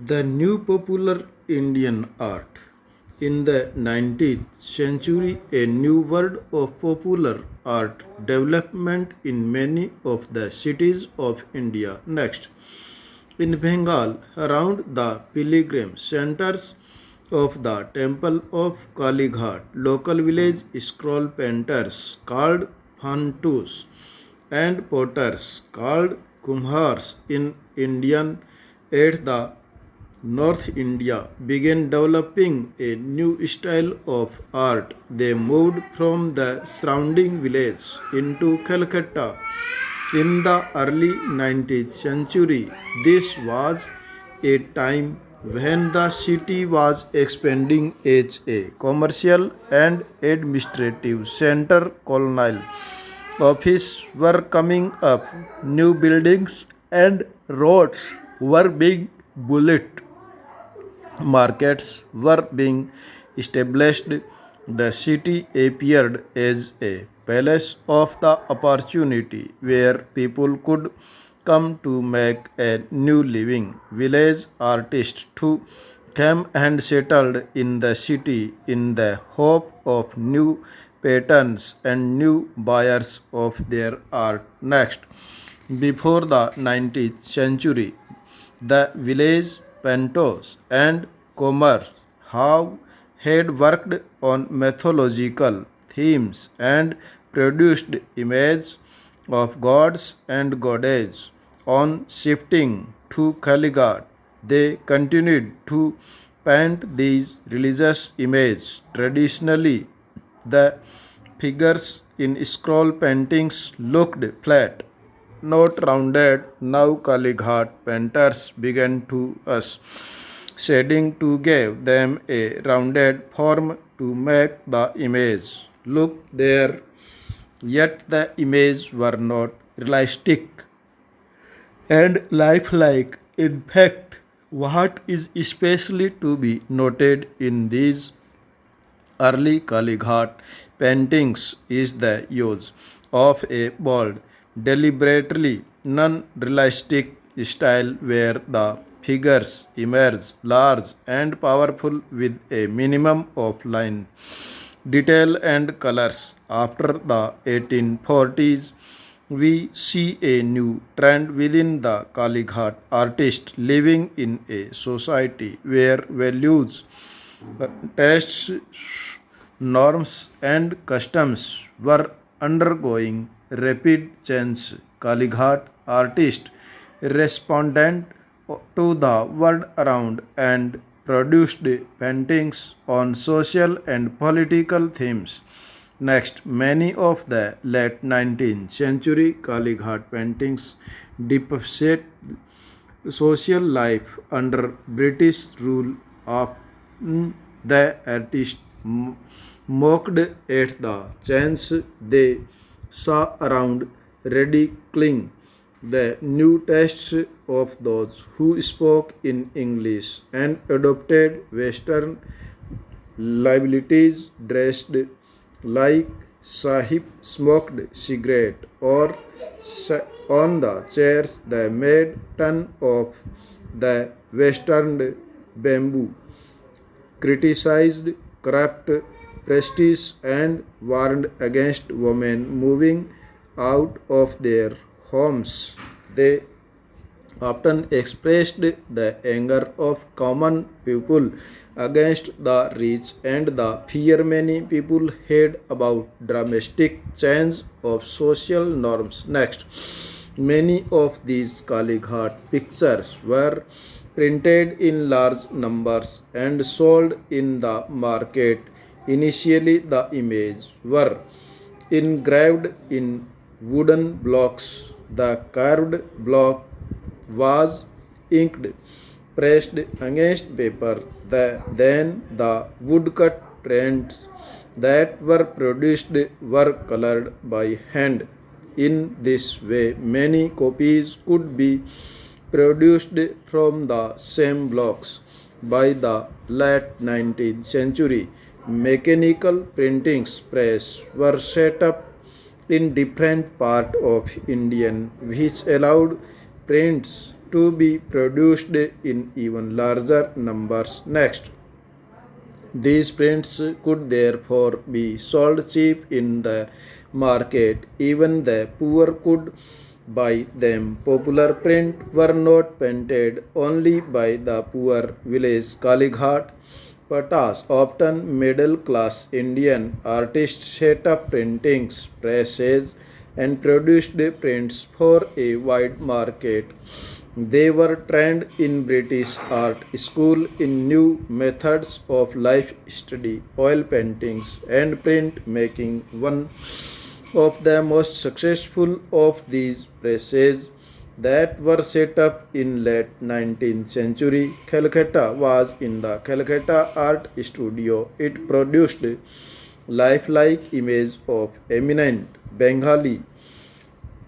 The new popular Indian art. In the 19th century, a new word of popular art development in many of the cities of India. Next, in Bengal, around the pilgrim centers of the temple of Kali Ghat, local village scroll painters called Phantus and potters called Kumhars in Indian at the North India began developing a new style of art. They moved from the surrounding village into Calcutta in the early 19th century. This was a time when the city was expanding as a commercial and administrative center. Colonial offices were coming up, new buildings and roads were being built, markets were being established. The city appeared as a palace of the opportunity where people could come to make a new living. Village artists too came and settled in the city in the hope of new patterns and new buyers of their art. Next, before the 19th century, the village painters and commerce have had worked on mythological themes and produced images of gods and goddesses. On shifting to Kalighat, they continued to paint these religious images. Traditionally, the figures in scroll paintings looked flat, not rounded. Now Kalighat painters began to us, shading to give them a rounded form to make the image look there. Yet the images were not realistic and lifelike. In fact, what is especially to be noted in these early Kalighat paintings is the use of a bold, deliberately non-realistic style where the figures emerge large and powerful with a minimum of line, detail and colors. After the 1840s, we see a new trend within the Kalighat artists living in a society where values, tastes, norms, and customs were undergoing rapid change. Kalighat artists responded to the world around and produced paintings on social and political themes. Next, many of the late 19th century Kalighat paintings depict social life under British rule. Of the artist mocked at the chance they saw around, ridiculing the new tastes of those who spoke in English and adopted Western liabilities, dressed like Sahib, smoked cigarette or on the chairs. They made ton of the Western bamboo, criticized craft prestige and warned against women moving out of their homes. They often expressed the anger of common people against the rich and the fear many people had about dramatic change of social norms. Next, many of these Kalighat pictures were printed in large numbers and sold in the market. Initially, the images were engraved in wooden blocks. The carved block was inked, pressed against paper. Then the woodcut prints that were produced were colored by hand. In this way, many copies could be produced from the same blocks. By the late 19th century, mechanical printing presses were set up in different parts of India, which allowed prints to be produced in even larger numbers. Next, these prints could therefore be sold cheap in the market. Even the poor could buy them. Popular print were not painted only by the poor village Kalighat Patas. Often middle class Indian artists set up printings presses and produced prints for a wide market. They were trained in British art school in new methods of life study, oil paintings, and print making. One of the most successful of these presses that were set up in late 19th century Calcutta was in the Calcutta Art Studio. It produced lifelike images of eminent Bengali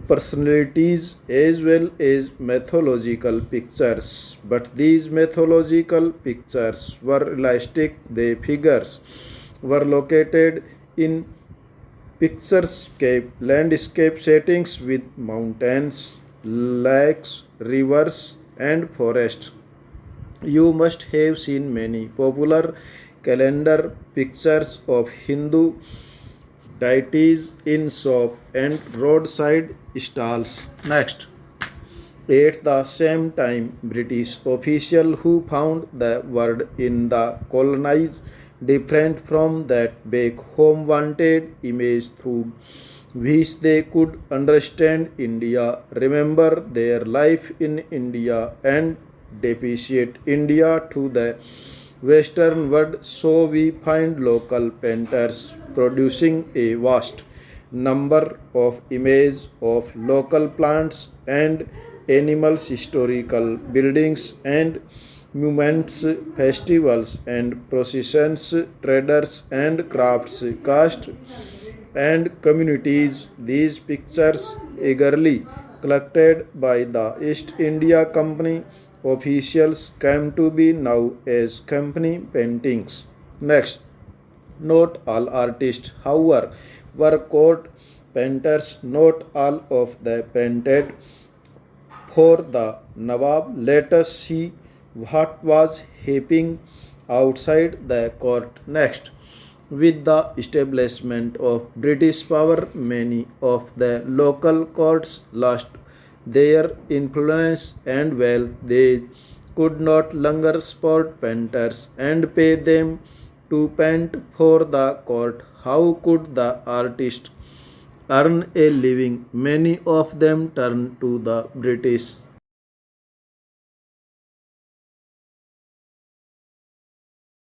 personalities as well as mythological pictures. But these mythological pictures were realistic. The figures were located in picturesque landscape settings with mountains, lakes, rivers, and forests. You must have seen many popular calendar pictures of Hindu deities in shop and roadside stalls. Next, at the same time, British officials who found the word in the colonized different from that back home wanted image through which they could understand India, remember their life in India, and depreciate India to the Western world. So we find local painters producing a vast number of images of local plants and animals, historical buildings and monuments, festivals and processions, traders and crafts, caste and communities. These pictures, eagerly collected by the East India Company officials, came to be known as company paintings. Next, not all artists, however, were court painters. Not all of them painted for the Nawab. Let us see what was happening outside the court. Next, with the establishment of British power, many of the local courts lost their influence and wealth. They could not longer support painters and pay them to paint for the court. How could the artist earn a living? Many of them turned to the British